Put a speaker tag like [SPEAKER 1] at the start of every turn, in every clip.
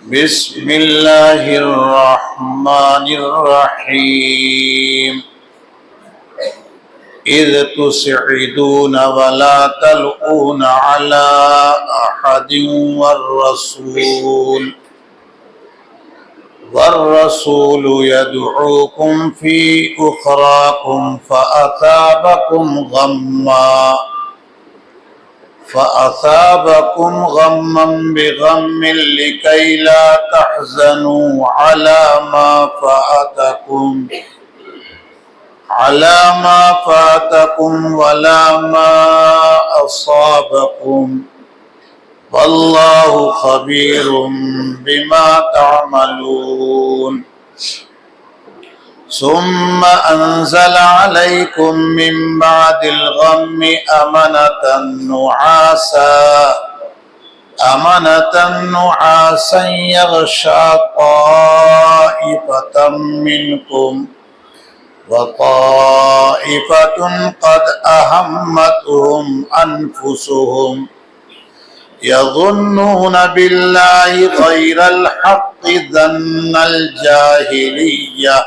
[SPEAKER 1] بسم الله الرحمن الرحيم إذ تسعدون ولا تلقون على أحد والرسول يدعوكم في أخراكم فأثابكم غما بغم لكي لا تحزنوا على ما فاتكم ولا ما أصابكم والله خبير بما تعملون ثم أنزل عليكم من بعد الغم أمنة نعاسا يغشى طائفة منكم وطائفة قد أهمتهم أنفسهم يظنون بالله غير الحق ظن الجاهلية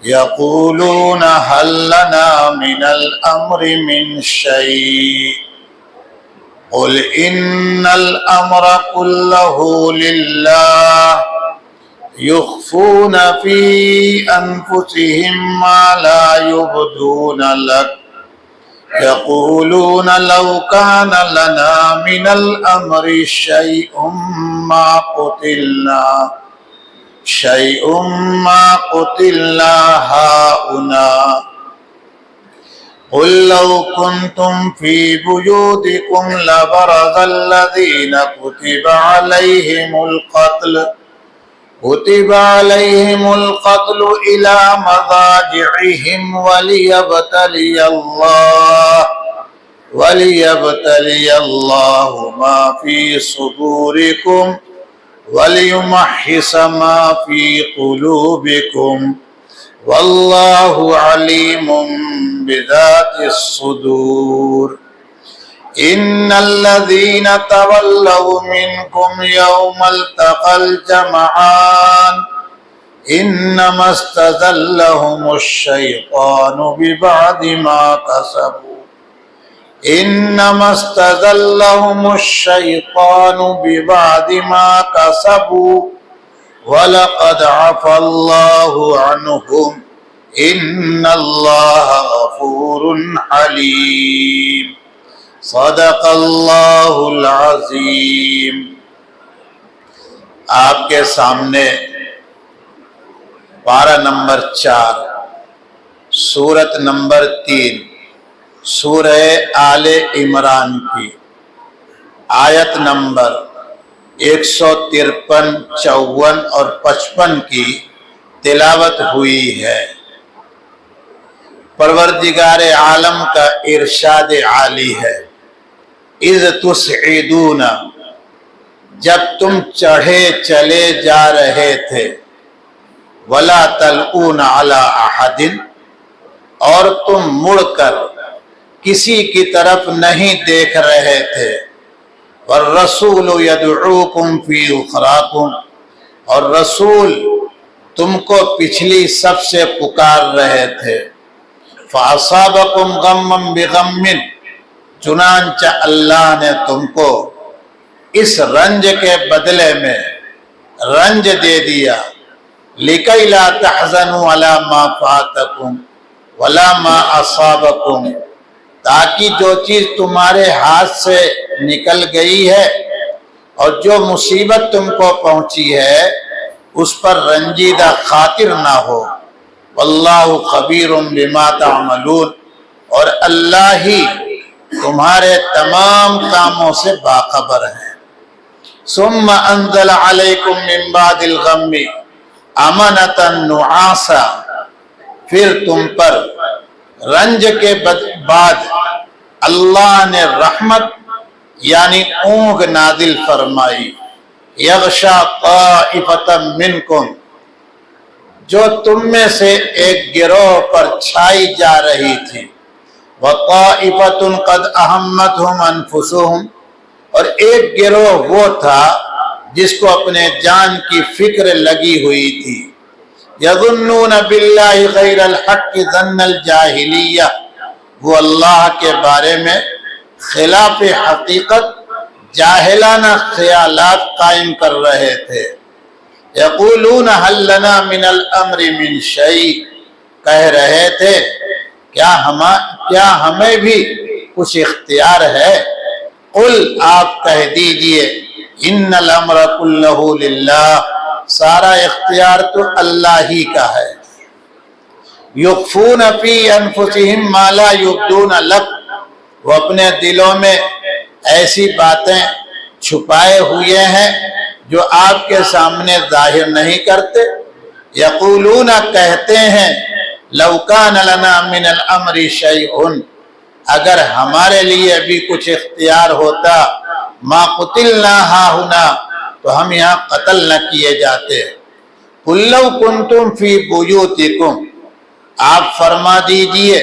[SPEAKER 1] يقولون هل لنا من الأمر من شيء قل إن الأمر كله لله يخفون في أنفسهم ما لا يبدون لك يقولون لو كان لنا من الأمر شيء ما قتلنا هؤلاء قل لو كنتم في بيوتكم لبرز الذين كتب عليهم القتل إلى مضاجعهم وليبتلي الله ما في صدوركم وليمحص ما في قلوبكم والله عليم بذات الصدور إن الذين تولوا منكم يوم التقى الجمعان إنما استزلهم الشيطان ببعد ما كسبوا ولقد عفى الله عنهم إن الله غفور حليم صدق اللہ العظیم۔ آپ کے سامنے پارہ نمبر 4 سورت نمبر 3 سورہ آل عمران کی آیت نمبر 153، 54 اور 55 کی تلاوت ہوئی ہے۔ پروردگار عالم کا ارشاد عالی ہے، اذ تسعدون، جب تم چڑھے چلے جا رہے تھے، ولا تلقون علی احد، اور تم مڑ کر کسی کی طرف نہیں دیکھ رہے تھے، والرسول یدعوکم فی اخراکم، اور رسول تم کو پچھلی صف سے پکار رہے تھے، فَأَصَابَكُمْ غَمًّا بِغَمٍّ، چنانچہ اللہ نے تم کو اس رنج کے بدلے میں رنج دے دیا، لِكَيْ لَا تَحْزَنُوا عَلَى مَا فَاتَكُمْ وَلَا مَا أَصَابَكُمْ، تاکہ جو چیز تمہارے ہاتھ سے نکل گئی ہے اور جو مصیبت تم کو پہنچی ہے اس پر رنجیدہ خاطر نہ ہو، واللہ خبیر بما تعملون، اور اللہ ہی تمہارے تمام کاموں سے باخبر ہے۔ ثم انزل علیکم من بعد الغم امنۃ نعاسا، پھر تم پر رنج کے بعد اللہ نے رحمت یعنی اونگ نازل فرمائی، یغشا طائفۃ منکم، جو تم میں سے ایک گروہ پر چھائی جا رہی تھی، وَطَائِفَةٌ قَدْ أَهَمَّتْهُمْ أَنفُسُهُمْ، اور ایک گروہ وہ تھا جس کو اپنے جان کی فکر لگی ہوئی تھی۔ یظنون باللہ غیر الحق ظن الجاہلیہ، وہ اللہ کے بارے میں خلاف حقیقت جاہلانہ خیالات قائم کر رہے تھے۔ یقولون هل لنا من الامر من شیء، کہہ رہے تھے کیا ہمیں بھی کچھ اختیار ہے؟ قل، آپ کہہ دیجئے، ان الامر کلہ للہ، سارا اختیار تو اللہ ہی کا ہے۔ یخفون فی انفسہم ما لا یبدون لک، وہ اپنے دلوں میں ایسی باتیں چھپائے ہوئے ہیں جو آپ کے سامنے ظاہر نہیں کرتے۔ یقولون، کہتے ہیں، لو کان لنا من الامر شیء، اگر ہمارے لیے بھی کچھ اختیار ہوتا، ما قتلنا ہاہنا، تو ہم یہاں قتل نہ کیے جاتے۔ قل لو کنتم فی بیوتکم، آپ فرما دیجئے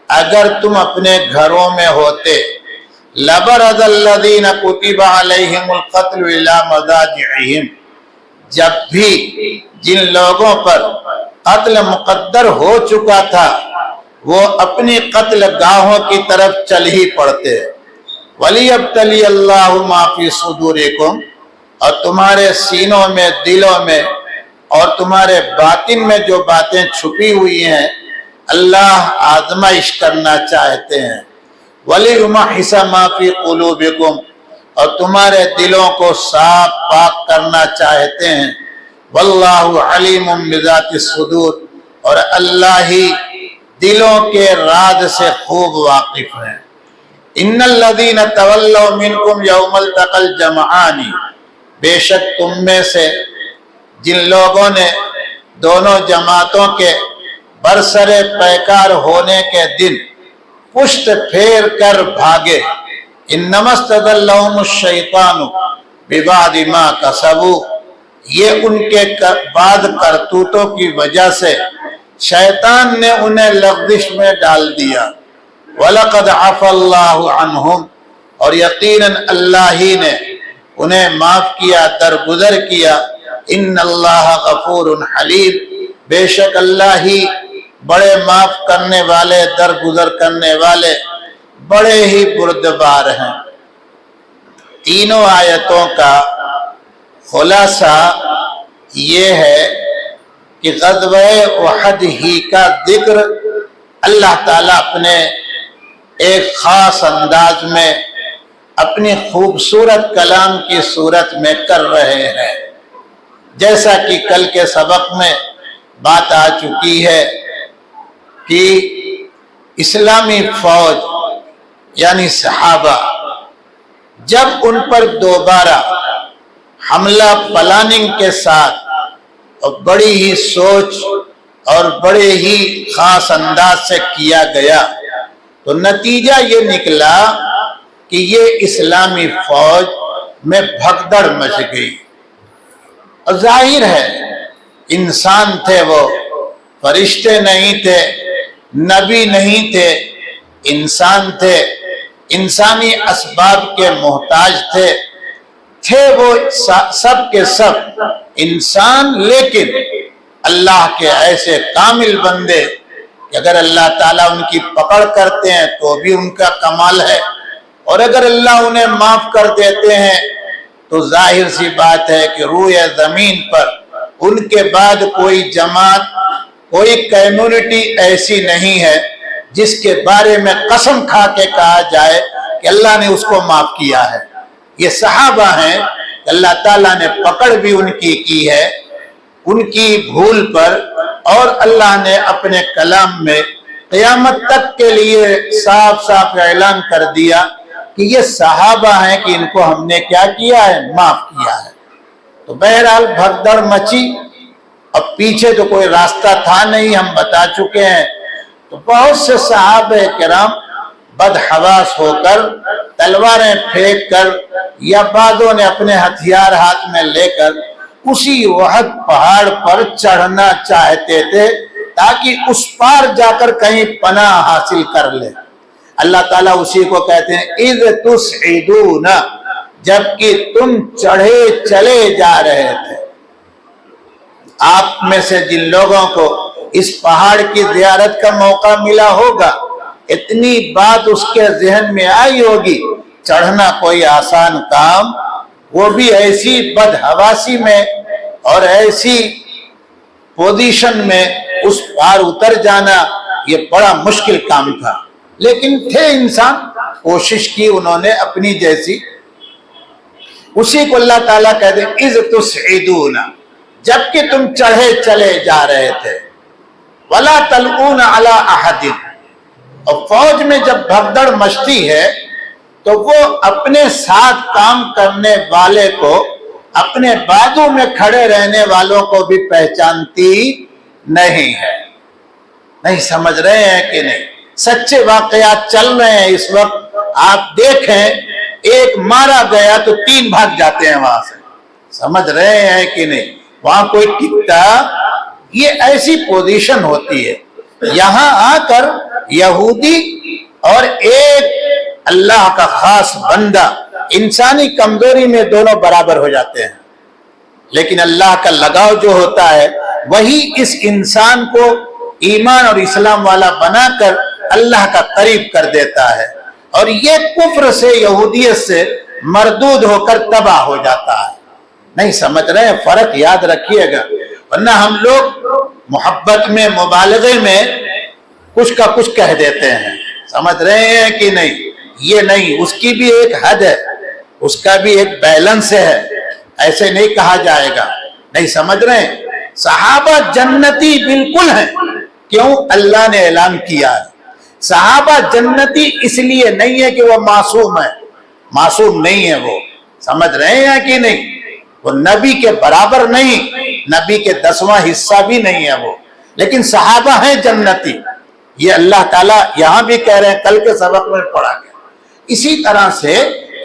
[SPEAKER 1] اگر تم اپنے گھروں میں ہوتے، لبرز الذین کتب علیہم القتل الی مضاجعہم، جب بھی جن لوگوں پر قتل مقدر ہو چکا تھا وہ اپنی قتل گاہوں کی طرف چل ہی پڑتے۔ وَلِيَبْتَلِيَ اللَّهُ مَا فِي صُدُورِكُمْ، اور تمہارے سینوں میں، دلوں میں اور تمہارے باطن میں جو باتیں چھپی ہوئی ہیں اللہ آزمائش کرنا چاہتے ہیں۔ وَلِيُمَحِّصَ مَا فِي قُلُوبِكُمْ، اور تمہارے دلوں کو صاف پاک کرنا چاہتے ہیں۔ وَاللَّهُ عَلِيمٌ بِذَاتِ الصُّدُورِ، اور اللہ ہی دلوں کے راز سے خوب واقف ہیں۔ ان الذین تولوا منکم یوم التقى الجمعان، بے شک تم میں سے جن لوگوں نے دونوں جماعتوں کے برسر پیکار ہونے کے دن پشت پھیر کر بھاگے، انما استزلهم الشیطان ببعض ما کسبوا، یہ ان کے بعد کرتوتوں کی وجہ سے شیطان نے انہیں لغزش میں ڈال دیا۔ وَلَقَدْ عَفَى اللَّهُ عَنْهُمْ، اور یقیناً اللہ ہی نے انہیں معاف کیا، درگزر کیا۔ ان اللہ غفور حلیم، بے شک اللہ ہی بڑے معاف کرنے والے، درگزر کرنے والے، بڑے ہی بردبار ہیں۔ تینوں آیتوں کا خلاصہ یہ ہے کہ غزوہ احد ہی کا ذکر اللہ تعالیٰ اپنے ایک خاص انداز میں اپنی خوبصورت کلام کی صورت میں کر رہے ہیں۔ جیسا کہ کل کے سبق میں بات آ چکی ہے کہ اسلامی فوج یعنی صحابہ جب ان پر دوبارہ حملہ پلاننگ کے ساتھ اور بڑی ہی سوچ اور بڑے ہی خاص انداز سے کیا گیا تو نتیجہ یہ نکلا کہ یہ اسلامی فوج میں بھگدڑ مچ گئی۔ اور ظاہر ہے انسان تھے، وہ فرشتے نہیں تھے، نبی نہیں تھے، انسان تھے، انسانی اسباب کے محتاج تھے وہ سب کے سب انسان، لیکن اللہ کے ایسے کامل بندے کہ اگر اللہ تعالیٰ ان کی پکڑ کرتے ہیں تو بھی ان کا کمال ہے، اور اگر اللہ انہیں معاف کر دیتے ہیں تو ظاہر سی بات ہے کہ روئے زمین پر ان کے بعد کوئی جماعت، کوئی کمیونٹی ایسی نہیں ہے جس کے بارے میں قسم کھا کے کہا جائے کہ اللہ نے اس کو معاف کیا ہے۔ یہ صحابہ ہیں، اللہ تعالیٰ نے پکڑ بھی ان کی ہے ان کی بھول پر، اور اللہ نے اپنے کلام میں قیامت تک کے لیے صاف صاف اعلان کر دیا کہ یہ صحابہ ہیں کہ ان کو ہم نے کیا کیا ہے، معاف کیا ہے۔ تو بہرحال بھگدڑ مچی، اب پیچھے تو کوئی راستہ تھا نہیں، ہم بتا چکے ہیں، تو بہت سے صحابہ کرام بدحواس ہو کر، تلواریں پھینک کر، یا بعضوں نے اپنے ہتھیار ہاتھ میں لے کر اسی احد پہاڑ پر چڑھنا چاہتے تھے تاکہ اس پار جا کر کہیں پناہ حاصل کر لے۔ اللہ تعالیٰ اسی کو کہتے ہیں اِذْ تُسْعِدُونَ، جبکہ تم چڑھے چلے جا رہے تھے۔ آپ میں سے جن لوگوں کو اس پہاڑ کی زیارت کا موقع ملا ہوگا، اتنی بات اس کے ذہن میں آئی ہوگی، چڑھنا کوئی آسان کام، وہ بھی ایسی بدحواسی میں اور ایسی پوزیشن میں اس پار اتر جانا، یہ بڑا مشکل کام تھا، لیکن تھے انسان، کوشش کی انہوں نے اپنی جیسی۔ اسی کو اللہ تعالیٰ کہتے ہیں اذ تسعدون، جبکہ تم چڑھے چلے جا رہے تھے، ولا تلؤون علی احد، اور فوج میں جب بھگدڑ مچتی ہے تو وہ اپنے ساتھ کام کرنے والے کو، اپنے بازو میں کھڑے رہنے والوں کو بھی پہچانتی نہیں ہے۔ نہیں سمجھ رہے ہیں کہ نہیں؟ سچے واقعات چل رہے ہیں اس وقت، آپ دیکھیں ایک مارا گیا تو 3 بھاگ جاتے ہیں وہاں سے، سمجھ رہے ہیں کہ نہیں؟ وہاں کوئی ٹکتا، یہ ایسی پوزیشن ہوتی ہے۔ یہاں آ کر یہودی اور ایک اللہ کا خاص بندہ انسانی کمزوری میں دونوں برابر ہو جاتے ہیں، لیکن اللہ کا لگاؤ جو ہوتا ہے وہی اس انسان کو ایمان اور اسلام والا بنا کر اللہ کا قریب کر دیتا ہے، اور یہ کفر سے، یہودیت سے مردود ہو کر تباہ ہو جاتا ہے۔ نہیں سمجھ رہے ہیں؟ فرق یاد رکھیے گا، ورنہ ہم لوگ محبت میں، مبالغے میں کچھ کا کچھ کہہ دیتے ہیں، سمجھ رہے ہیں کہ نہیں؟ یہ نہیں، اس کی بھی ایک حد ہے، اس کا بھی ایک بیلنس ہے، ایسے نہیں کہا جائے گا۔ نہیں سمجھ رہے ہیں؟ صحابہ جنتی بالکل ہیں، کیوں؟ اللہ نے اعلان کیا ہے۔ صحابہ جنتی اس لیے نہیں ہے کہ وہ معصوم ہے، معصوم نہیں ہے وہ، سمجھ رہے ہیں کہ نہیں؟ وہ نبی کے برابر نہیں، نبی کے 10واں حصہ بھی نہیں ہے وہ، لیکن صحابہ ہیں جنتی، یہ اللہ تعالیٰ یہاں بھی کہہ رہے ہیں، کل کے سبق میں پڑھا گیا۔ اسی طرح سے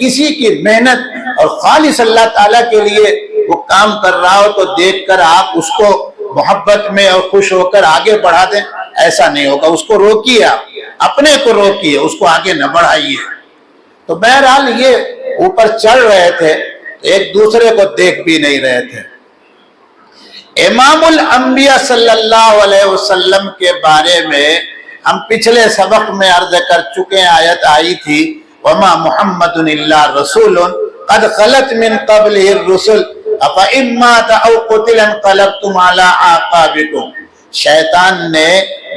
[SPEAKER 1] کسی کی محنت اور خالص اللہ تعالیٰ کے لیے وہ کام کر رہا ہو تو دیکھ کر آپ اس کو محبت میں اور خوش ہو کر آگے بڑھا دیں، ایسا نہیں ہوگا۔ اس کو روکیے، آپ اپنے کو روکیے، اس کو آگے نہ بڑھائیے۔ تو بہرحال یہ اوپر چڑھ رہے تھے، ایک دوسرے کو دیکھ بھی نہیں رہے تھے۔ امام الانبیاء صلی اللہ علیہ وسلم کے بارے میں ہم پچھلے سبق میں عرض کر چکے ہیں، آیت آئی تھی وَمَا مُحَمَّدٌ إِلَّا رَسُولٌ قَدْ خَلَتْ مِن قَبْلِهِ الرُّسُلُ أَفَإِن مَّاتَ أَوْ قُتِلَ انقلبتم عَلَىٰ أَعْقَابِكُمْ۔ شیطان نے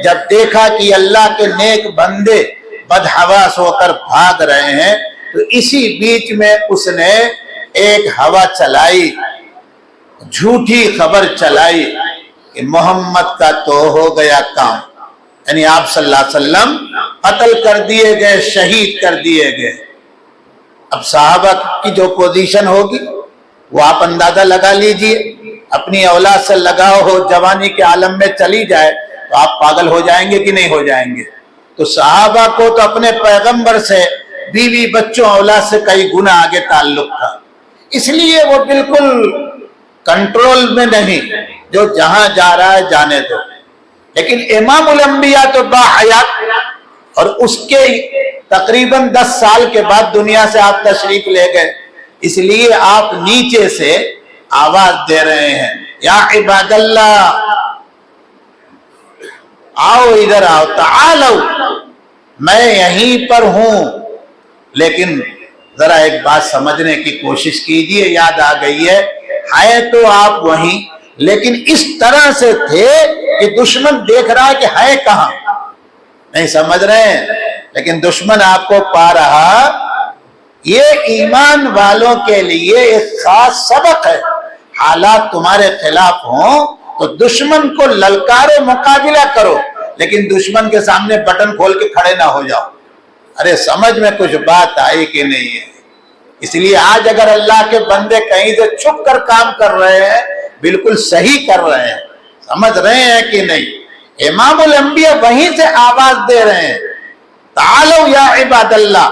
[SPEAKER 1] جب دیکھا کہ اللہ کے نیک بندے بدحواس ہو کر بھاگ رہے ہیں تو اسی بیچ میں اس نے ایک ہوا چلائی، جھوٹی خبر چلائی کہ محمد کا تو ہو گیا کام، یعنی آپ صلی اللہ علیہ وسلم قتل کر دیے گئے، شہید کر دیے گئے۔ اب صحابہ کی جو پوزیشن ہوگی وہ آپ اندازہ لگا لیجئے، اپنی اولاد سے لگاؤ ہو، جوانی کے عالم میں چلی جائے تو آپ پاگل ہو جائیں گے کہ نہیں ہو جائیں گے؟ تو صحابہ کو تو اپنے پیغمبر سے، بیوی بچوں اولاد سے کئی گنا آگے تعلق تھا، اس لیے وہ بالکل کنٹرول میں نہیں، جو جہاں جا رہا ہے جانے دو۔ لیکن امام الانبیاء تو باحیات، اور اس کے تقریباً 10 سال کے بعد دنیا سے آپ تشریف لے گئے، اس لیے آپ نیچے سے آواز دے رہے ہیں، یا عباد اللہ آؤ، ادھر آؤ، تعالو، میں یہیں پر ہوں۔ لیکن ذرا ایک بات سمجھنے کی کوشش کیجئے، یاد آ گئی ہے تو آپ وہیں، لیکن اس طرح سے تھے کہ دشمن دیکھ رہا ہے کہ ہے کہاں، نہیں سمجھ رہے ہیں؟ لیکن دشمن آپ کو پا رہا۔ یہ ایمان والوں کے لیے ایک خاص سبق ہے، حالات تمہارے خلاف ہوں تو دشمن کو للکارو، مقابلہ کرو، لیکن دشمن کے سامنے بٹن کھول کے کھڑے نہ ہو جاؤ۔ ارے سمجھ میں کچھ بات آئی کہ نہیں ہے؟ اس لیے آج اگر اللہ کے بندے کہیں سے چھپ کر کام کر رہے ہیں، بالکل صحیح کر رہے ہیں، سمجھ رہے ہیں کہ نہیں؟ امام الانبیاء وہیں سے آواز دے رہے ہیں، تعالو یا عباد اللہ،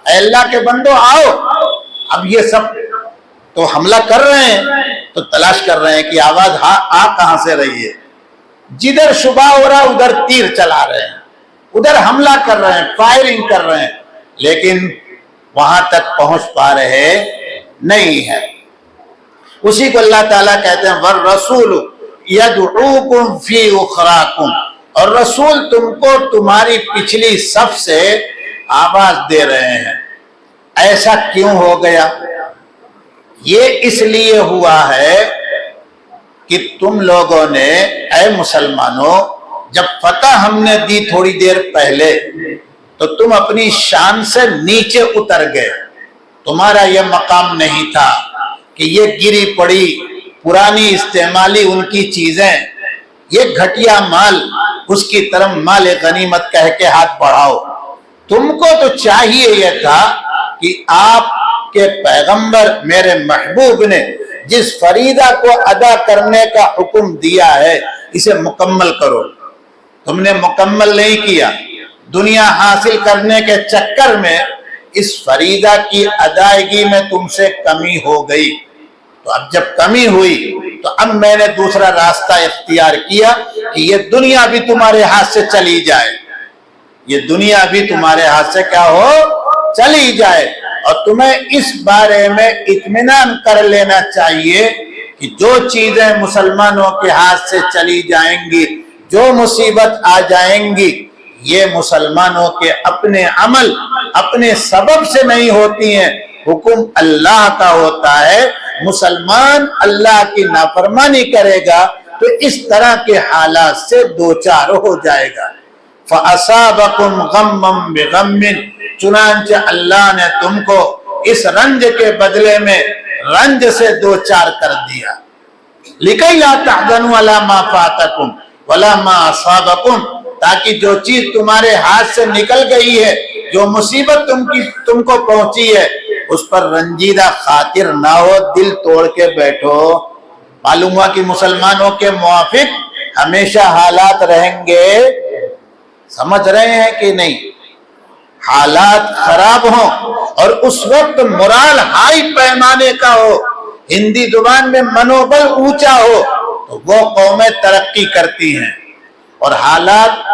[SPEAKER 1] اے اللہ کے بندو آؤ۔ اب یہ سب تو حملہ کر رہے ہیں تو تلاش کر رہے ہیں کہ آواز آ کہاں سے رہی ہے۔ جدھر شبہ ہو رہا ادھر تیر چلا رہے ہیں، ادھر حملہ کر رہے ہیں، فائرنگ کر رہے ہیں، لیکن وہاں تک پہنچ پا رہے نہیں ہے۔ اسی کو اللہ تعالیٰ کہتے ہیں والرسول یدعوکم فی اخراکم، اور رسول تم کو تمہاری پچھلی صف سے آواز دے رہے ہیں۔ ایسا کیوں ہو گیا؟ یہ اس لیے ہوا ہے کہ تم لوگوں نے، اے مسلمانوں، جب فتح ہم نے دی تھوڑی دیر پہلے تو تم اپنی شان سے نیچے اتر گئے۔ تمہارا یہ مقام نہیں تھا کہ یہ گری پڑی پرانی استعمالی ان کی چیزیں، یہ گھٹیا مال، اس کی طرف مال غنیمت کہہ کے ہاتھ بڑھاؤ۔ تم کو تو چاہیے یہ تھا کہ آپ کے پیغمبر میرے محبوب نے جس فریضہ کو ادا کرنے کا حکم دیا ہے اسے مکمل کرو۔ تم نے مکمل نہیں کیا، دنیا حاصل کرنے کے چکر میں اس فریضہ کی ادائیگی میں تم سے کمی ہو گئی۔ تو اب جب کمی ہوئی تو اب میں نے دوسرا راستہ اختیار کیا کہ یہ دنیا بھی تمہارے ہاتھ سے چلی جائے، یہ دنیا بھی تمہارے ہاتھ سے کیا ہو، چلی جائے۔ اور تمہیں اس بارے میں اطمینان کر لینا چاہیے کہ جو چیزیں مسلمانوں کے ہاتھ سے چلی جائیں گی، جو مصیبت آ جائیں گی، یہ مسلمانوں کے اپنے عمل، اپنے سبب سے نہیں ہوتی ہیں، حکم اللہ کا ہوتا ہے۔ مسلمان اللہ کی نافرمانی کرے گا تو اس طرح کے حالات سے دوچار ہو جائے گا۔ فَأَصَابَكُمْ غَمًّا بِغَمٍّ، چنانچہ اللہ نے تم کو اس رنج کے بدلے میں رنج سے دوچار کر دیا۔ لِكَيْ لَا تَحْزَنُوا عَلَىٰ مَا فَاتَكُمْ وَلَا مَا أَصَابَكُمْ، تاکہ جو چیز تمہارے ہاتھ سے نکل گئی ہے، جو مصیبت تم کو پہنچی ہے، اس پر رنجیدہ خاطر نہ ہو، دل توڑ کے بیٹھو۔ معلوم ہوا کہ مسلمانوں کے موافق ہمیشہ حالات رہیں گے، سمجھ رہے ہیں کہ نہیں؟ حالات خراب ہوں اور اس وقت مرال ہائی پیمانے کا ہو، ہندی زبان میں منوبل اونچا ہو، تو وہ قومیں ترقی کرتی ہیں۔ اور حالات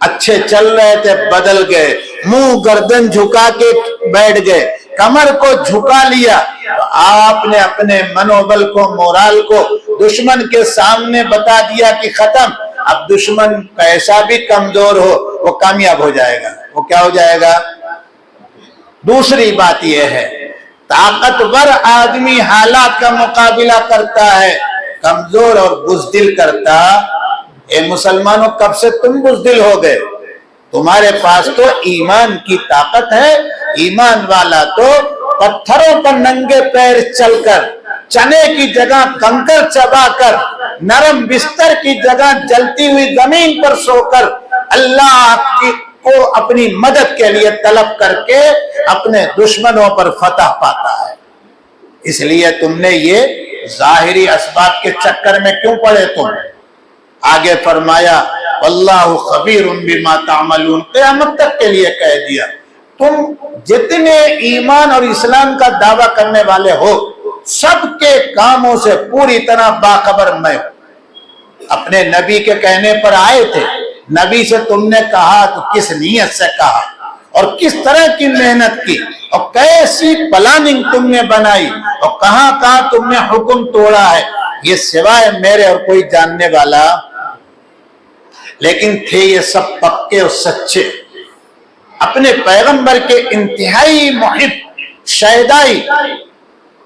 [SPEAKER 1] اچھے چل رہے تھے، بدل گئے، منہ گردن جھکا کے بیٹھ گئے، کمر کو جھکا لیا، تو آپ نے اپنے منوبل کو، مورال کو دشمن کے سامنے بتا دیا کہ ختم۔ اب دشمن کیسا بھی کمزور ہو وہ کامیاب ہو جائے گا۔ وہ کیا ہو جائے گا؟ دوسری بات یہ ہے، طاقتور آدمی حالات کا مقابلہ کرتا ہے، کمزور اور بزدل کرتا۔ اے مسلمانوں، کب سے تم بزدل ہو گئے؟ تمہارے پاس تو ایمان کی طاقت ہے۔ ایمان والا تو پتھروں پر ننگے پیر چل کر، چنے کی جگہ کنکر چبا کر، نرم بستر کی جگہ جلتی ہوئی زمین پر سو کر، اللہ کو اپنی مدد کے لیے طلب کر کے اپنے دشمنوں پر فتح پاتا ہے۔ اس لیے تم نے یہ ظاہری اسباب کے چکر میں کیوں پڑے؟ تم آگے فرمایا واللہ خبیر بما تعملون، قیامت تک کے لیے کہہ دیا تم جتنے ایمان اور اسلام کا دعویٰ کرنے والے ہو سب کے کاموں سے پوری طرح باخبر میں ہوں۔ اپنے نبی کے کہنے پر آئے تھے، نبی سے تم نے کہا تو کس نیت سے کہا اور کس طرح کی محنت کی اور کیسی پلاننگ تم نے بنائی اور کہاں کہاں تم نے حکم توڑا ہے، یہ سوائے میرے اور کوئی جاننے والا۔ لیکن تھے یہ سب پکے اور سچے، اپنے پیغمبر کے انتہائی محب، شیدائی،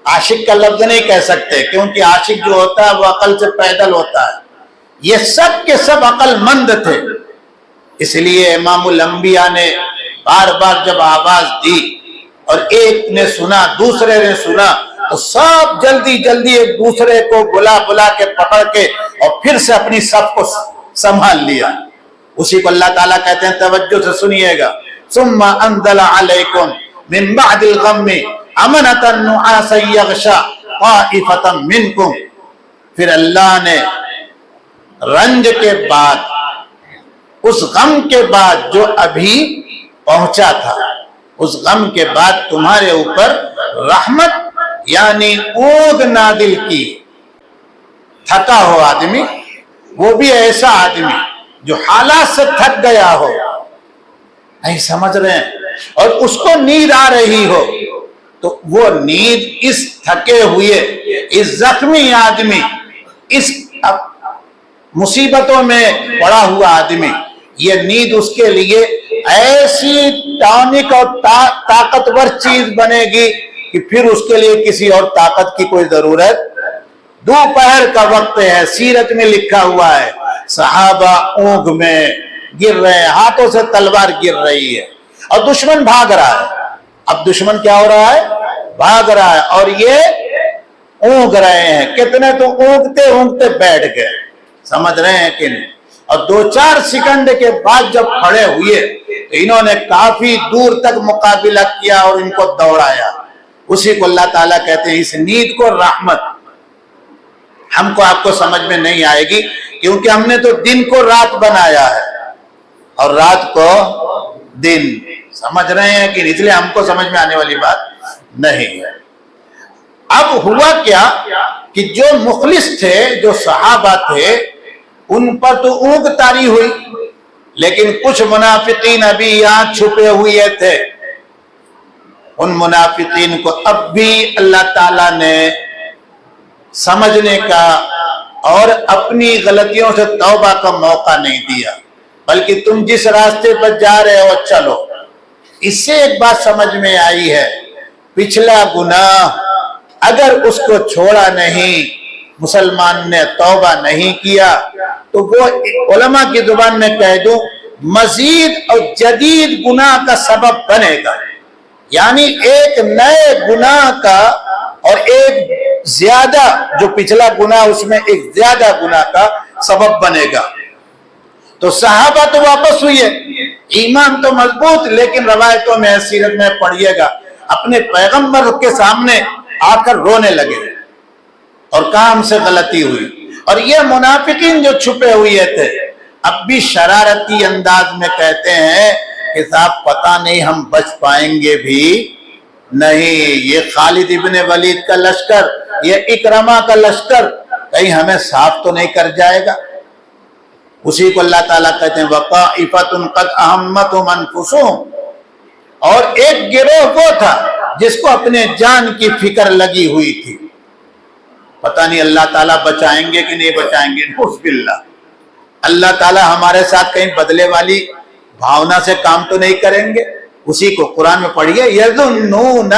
[SPEAKER 1] عاشق کا لفظ نہیں کہہ سکتے کیونکہ عاشق جو ہوتا ہے وہ عقل سے پیدل ہوتا ہے، یہ سب کے سب عقل مند تھے۔ اس لیے امام الانبیاء نے بار بار جب آواز دی اور ایک نے سنا دوسرے نے سنا تو سب جلدی جلدی ایک دوسرے کو بلا بلا کے پکڑ کے اور پھر سے اپنی صف کو سنبھال لیا۔ اسی کو اللہ تعالیٰ کہتے ہیں، توجہ سے سنیے گا، ثم انزل علیکم من بعد الغم امنۃ نعاسا یغشا طائفۃ منکم، پھر اللہ نے رنج کے بعد، اس غم کے بعد جو ابھی پہنچا تھا، اس غم کے بعد تمہارے اوپر رحمت یعنی اونگ نازل کی۔ تھکا ہو آدمی، وہ بھی ایسا آدمی جو حالات سے تھک گیا ہو، نہیں سمجھ رہے ہیں، اور اس کو نیند آ رہی ہو تو وہ نیند اس تھکے ہوئے، اس زخمی آدمی، اس مصیبتوں میں پڑا ہوا آدمی، یہ نیند اس کے لیے ایسی ٹانک اور طاقتور چیز بنے گی کہ پھر اس کے لیے کسی اور طاقت کی کوئی ضرورت۔ دوپہر کا وقت ہے، سیرت میں لکھا ہوا ہے صحابہ اونگ میں گر رہے ہیں، ہاتھوں سے تلوار گر رہی ہے اور دشمن بھاگ رہا ہے۔ اب دشمن کیا ہو رہا ہے؟ بھاگ رہا ہے، اور یہ اونگ رہے ہیں۔ کتنے تو اونگتے اونگتے بیٹھ گئے، سمجھ رہے ہیں کہ نہیں؟ اور 2-4 سیکنڈ کے بعد جب کھڑے ہوئے تو انہوں نے کافی دور تک مقابلہ کیا اور ان کو دوڑایا۔ اسی کو اللہ تعالیٰ کہتے ہیں اس نیند کو رحمت۔ ہم کو آپ کو سمجھ میں نہیں آئے گی کیونکہ ہم نے تو دن کو رات بنایا ہے اور رات کو دن، سمجھ رہے ہیں کہ اس لیے ہم کو سمجھ میں آنے والی بات نہیں ہے۔ اب ہوا کیا کہ جو مخلص تھے، جو صحابہ تھے، ان پر تو اونگ طاری ہوئی، لیکن کچھ منافقین ابھی یہاں چھپے ہوئے تھے۔ ان منافقین کو اب بھی اللہ تعالیٰ نے سمجھنے کا اور اپنی غلطیوں سے توبہ کا موقع نہیں دیا، بلکہ تم جس راستے پر جا رہے ہو چلو۔ اس سے ایک بات سمجھ میں آئی ہے، پچھلا گناہ اگر اس کو چھوڑا نہیں، مسلمان نے توبہ نہیں کیا، تو وہ علماء کی زبان میں کہہ دوں مزید اور جدید گناہ کا سبب بنے گا، یعنی ایک نئے گناہ کا اور ایک زیادہ، جو پچھلا گناہ اس میں ایک زیادہ گناہ کا سبب بنے گا۔ تو صحابہ تو واپس ہوئے، ایمان تو مضبوط، لیکن روایتوں میں سیرت میں پڑھیے گا اپنے پیغمبر کے سامنے آ کر رونے لگے اور کہاں ہم سے غلطی ہوئی۔ اور یہ منافقین جو چھپے ہوئے تھے اب بھی شرارتی انداز میں کہتے ہیں کہ صاحب پتہ نہیں ہم بچ پائیں گے بھی نہیں، یہ خالد ابن ولید کا لشکر، یہ اکرمہ کا لشکر کہیں ہمیں صاف تو نہیں کر جائے گا۔ اسی کو اللہ تعالیٰ کہتے ہیں وَقَائِفَةٌ قَدْ أَهَمَّتْهُمْ أَنفُسُهُمْ، اور ایک گروہ وہ تھا جس کو اپنے جان کی فکر لگی ہوئی تھی، پتہ نہیں اللہ تعالیٰ بچائیں گے کہ نہیں بچائیں گے، نعوذ باللہ، اللہ تعالیٰ ہمارے ساتھ کہیں بدلے والی بھاونا سے کام تو نہیں کریں گے۔ اسی کو قرآن میں پڑھیے یظنون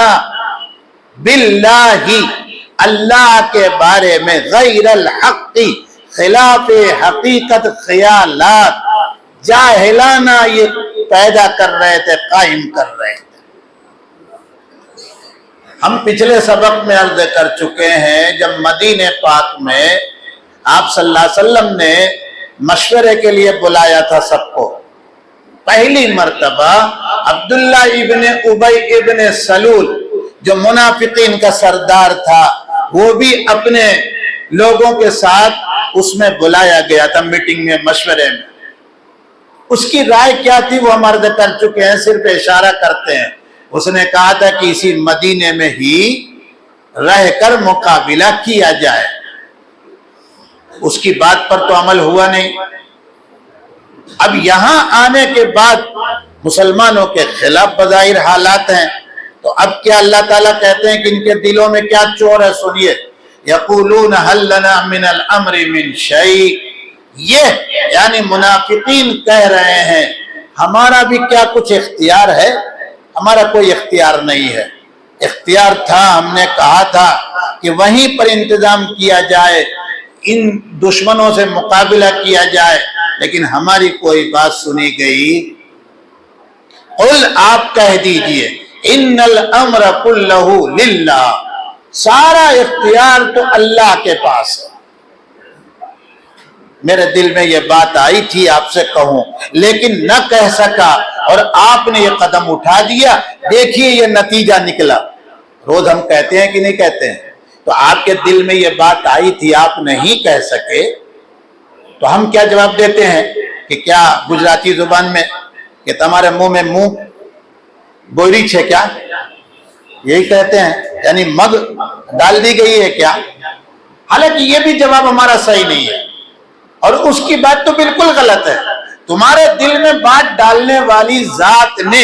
[SPEAKER 1] باللہ، اللہ کے بارے میں غیر الحق، خلاف حقیقت خیالات جاہلانہ یہ پیدا کر رہے تھے، قائم کر رہے تھے۔ ہم پچھلے سبق میں عرض کر چکے ہیں جب مدینہ پاک میں آپ صلی اللہ علیہ وسلم نے مشورے کے لیے بلایا تھا سب کو، پہلی مرتبہ عبداللہ ابن ابی ابن سلول جو منافقین کا سردار تھا وہ بھی اپنے لوگوں کے ساتھ اس میں بلایا گیا تھا، میٹنگ میں، مشورے میں۔ اس کی رائے کیا تھی وہ ہم عرض کر چکے ہیں، صرف اشارہ کرتے ہیں۔ اس نے کہا تھا کہ اسی مدینے میں ہی رہ کر مقابلہ کیا جائے۔ اس کی بات پر تو عمل ہوا نہیں۔ اب یہاں آنے کے بعد مسلمانوں کے خلاف بظاہر حالات ہیں، تو اب کیا اللہ تعالیٰ کہتے ہیں کہ ان کے دلوں میں کیا چور ہے؟ سنیے، یقولون هل لنا من الامر من شیء، یہ یعنی منافقین کہہ رہے ہیں ہمارا بھی کیا کچھ اختیار ہے؟ ہمارا کوئی اختیار نہیں ہے۔ اختیار تھا، ہم نے کہا تھا کہ وہیں پر انتظام کیا جائے، ان دشمنوں سے مقابلہ کیا جائے، لیکن ہماری کوئی بات سنی گئی۔ قل، آپ کہہ دیجئے، ان الامر کلہ للہ، سارا اختیار تو اللہ کے پاس ہے۔ میرے دل میں یہ بات آئی تھی آپ سے کہوں، لیکن نہ کہہ سکا، اور آپ نے یہ قدم اٹھا دیا، دیکھیے یہ نتیجہ نکلا۔ روز ہم کہتے ہیں کہ نہیں کہتے ہیں؟ تو آپ کے دل میں یہ بات آئی تھی، آپ نہیں کہہ سکے، تو ہم کیا جواب دیتے ہیں کہ کیا گجراتی زبان میں کہ تمہارے منہ میں منہ بوری چھے کیا، یہی کہتے ہیں، یعنی مگ ڈال دی گئی ہے کیا؟ حالانکہ یہ بھی جواب ہمارا صحیح نہیں ہے، اور اس کی بات تو بالکل غلط ہے۔ تمہارے دل میں بات ڈالنے والی ذات نے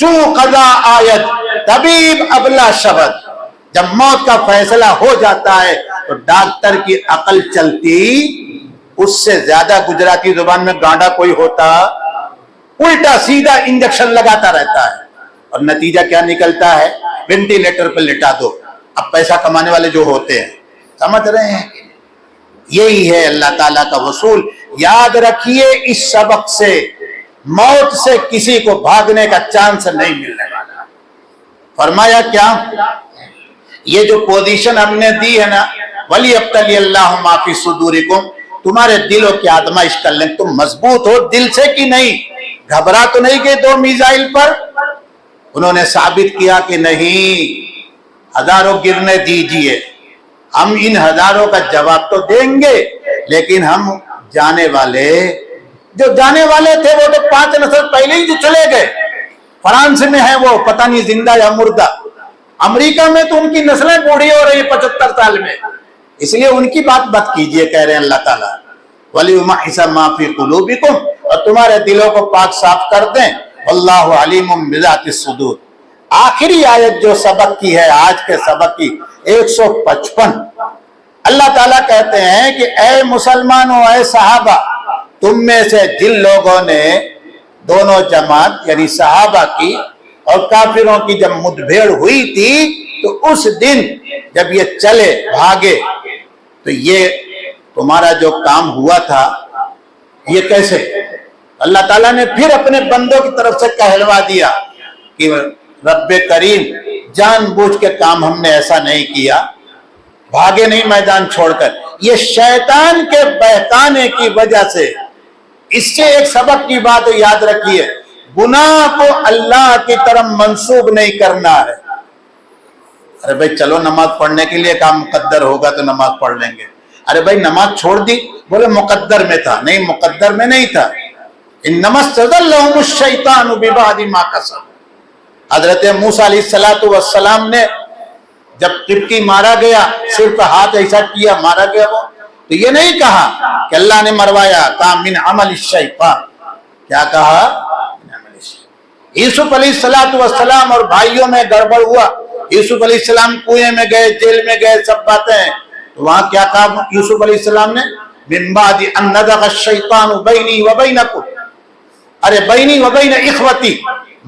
[SPEAKER 1] چوں قضا آیت طبیب ابلا شبد، جب موت کا فیصلہ ہو جاتا ہے تو ڈاکٹر کی عقل چلتی اس سے زیادہ گجراتی زبان میں گانڈا کوئی ہوتا، الٹا سیدھا انجیکشن لگاتا رہتا ہے، اور نتیجہ کیا نکلتا ہے؟ وینٹیلیٹر پہ لٹا دو۔ اب پیسہ کمانے والے جو ہوتے ہیں، سمجھ رہے ہیں؟ یہی ہے اللہ تعالیٰ کا وصول۔ یاد رکھیے اس سبق سے موت سے کسی کو بھاگنے کا چانس نہیں ملنے والا۔ فرمایا کیا؟ یہ جو پوزیشن ہم نے دی ہے نا، وَلِيَبْتَلِيَ اللَّهُ مَا فِي صُدُورِكُمْ، تمہارے دلوں کی آزمائش کر لیں، تم مضبوط ہو دل سے کہ نہیں، گھبرا تو نہیں گئے 2 میزائل پر؟ انہوں نے ثابت کیا کہ نہیں، ہزاروں گرنے دیجئے، ہم ان ہزاروں کا جواب تو دیں گے، لیکن ہم جانے والے جو جانے والے تھے وہ تو 5 نسل پہلے ہی جو چلے گئے، فرانس میں ہے وہ پتہ نہیں زندہ یا مردہ، امریکہ میں تو ان کی نسلیں بوڑھی ہو رہی 75 سال میں، اس لیے ان کی بات مت کیجئے، کہہ رہے ہیں اللہ تعالیٰ وَلِيُمَحِّصَ مَا فِي قُلُوبِكُمْ، اور تمہارے دلوں کو پاک صاف کر دیں، وَاللَّهُ عَلِيمٌ بِذَاتِ الصُّدُورِ۔ آخری آیت جو سبق کی ہے، آج کے سبق کی 155، اللہ تعالیٰ کہتے ہیں کہ اے مسلمانوں، اے صحابہ، تم میں سے جن لوگوں نے دونوں جماعت یعنی صحابہ کی اور کافروں کی جب مدبھیڑ ہوئی تھی تو اس دن جب یہ چلے بھاگے تو یہ تمہارا جو کام ہوا تھا یہ کیسے؟ اللہ تعالیٰ نے پھر اپنے بندوں کی طرف سے کہلوا دیا کہ رب کریم جان بوجھ کے کام ہم نے ایسا نہیں کیا، بھاگے نہیں میدان چھوڑ کر، یہ شیطان کے بہکانے کی وجہ سے۔ اس سے ایک سبق کی بات یاد رکھیے، گناہ کو اللہ کی طرف منسوب نہیں کرنا ہے۔ ارے بھائی چلو نماز پڑھنے کے لیے کام مقدر ہوگا تو نماز پڑھ لیں گے، ارے بھائی نماز چھوڑ دی، بولے مقدر میں تھا، نہیں مقدر میں نہیں تھا۔ انما استزلهم الشیطان ببعض ما کسبوا، حضرت موسیٰ علیہ السلام نے جب قبطی مارا گیا، صرف ہاتھ ایسا کیا مارا گیا، وہ تو یہ نہیں کہا کہ اللہ نے مروایا، کہا من عمل الشیطان، کیا کہا؟ یوسف علیہ السلام اور بھائیوں میں گڑبڑ ہوا، یوسف علیہ السلام کنویں میں گئے، جیل میں گئے، سب باتیں ہیں، تو وہاں کیا کہا یوسف علیہ السلام نے؟ من بعد ان نزغ الشیطان بینی وبینکم، ارے بینی وبین اخوتی،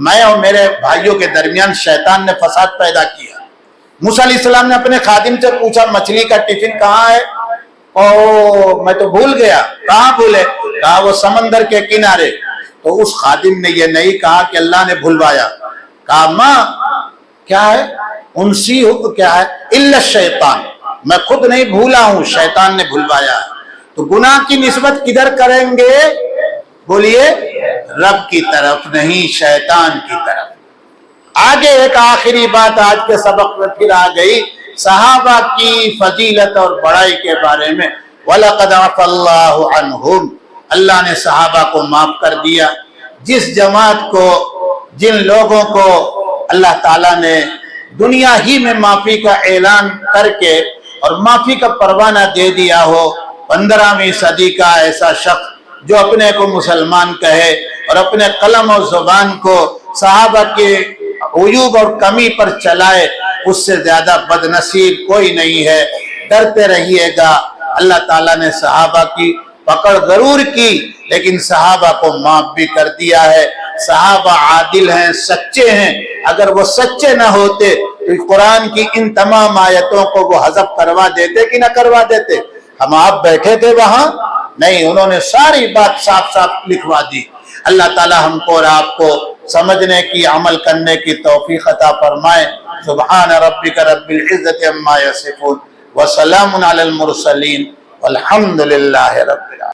[SPEAKER 1] میں اور میرے بھائیوں کے درمیان شیطان نے فساد پیدا کیا۔ موسیٰ علیہ السلام نے اپنے خادم سے پوچھا مچھلی کا ٹفن کہاں ہے؟ او میں تو بھول گیا، کہاں بھولے؟ کہا وہ سمندر کے کنارے۔ تو اس خادم نے یہ نہیں کہا کہ اللہ نے بھلوایا، کہا ماں کیا ہے؟ انسی ہو کیا ہے؟ الا الشیطان، میں خود نہیں بھولا ہوں، شیطان نے بھلوایا ہے۔ تو گناہ کی نسبت کدھر کریں گے؟ بولیے رب کی طرف نہیں، شیطان کی طرف۔ آگے ایک آخری بات آج کے سبق میں پھر آ گئی، صحابہ کی فضیلت اور بڑائی کے بارے میں۔ وَلَقَدْ عَفَا اللَّهُ عَنْهُمْ، اللہ نے صحابہ کو معاف کر دیا۔ جس جماعت کو، جن لوگوں کو اللہ تعالیٰ نے دنیا ہی میں معافی کا اعلان کر کے اور معافی کا پروانہ دے دیا ہو، 15ویں صدی کا ایسا شخص جو اپنے کو مسلمان کہے اور اپنے قلم اور زبان کو صحابہ کے عیوب اور کمی پر چلائے، اس سے زیادہ بد نصیب کوئی نہیں ہے۔ ڈرتے رہیے گا، اللہ تعالیٰ نے صحابہ کی پکڑ ضرور کی لیکن صحابہ کو معاف بھی کر دیا ہے۔ صحابہ عادل ہیں، سچے ہیں، اگر وہ سچے نہ ہوتے تو قرآن کی ان تمام آیتوں کو وہ حذف کروا دیتے کہ نہ کروا دیتے؟ ہم آپ بیٹھے تھے وہاں؟ نہیں، انہوں نے ساری بات صاف صاف لکھوا دی۔ اللہ تعالی ہم کو اور آپ کو سمجھنے کی، عمل کرنے کی توفیق عطا فرمائے۔ سبحان ربک رب العزت عما یصفون وسلام علی المرسلین والحمد للہ رب العالمین۔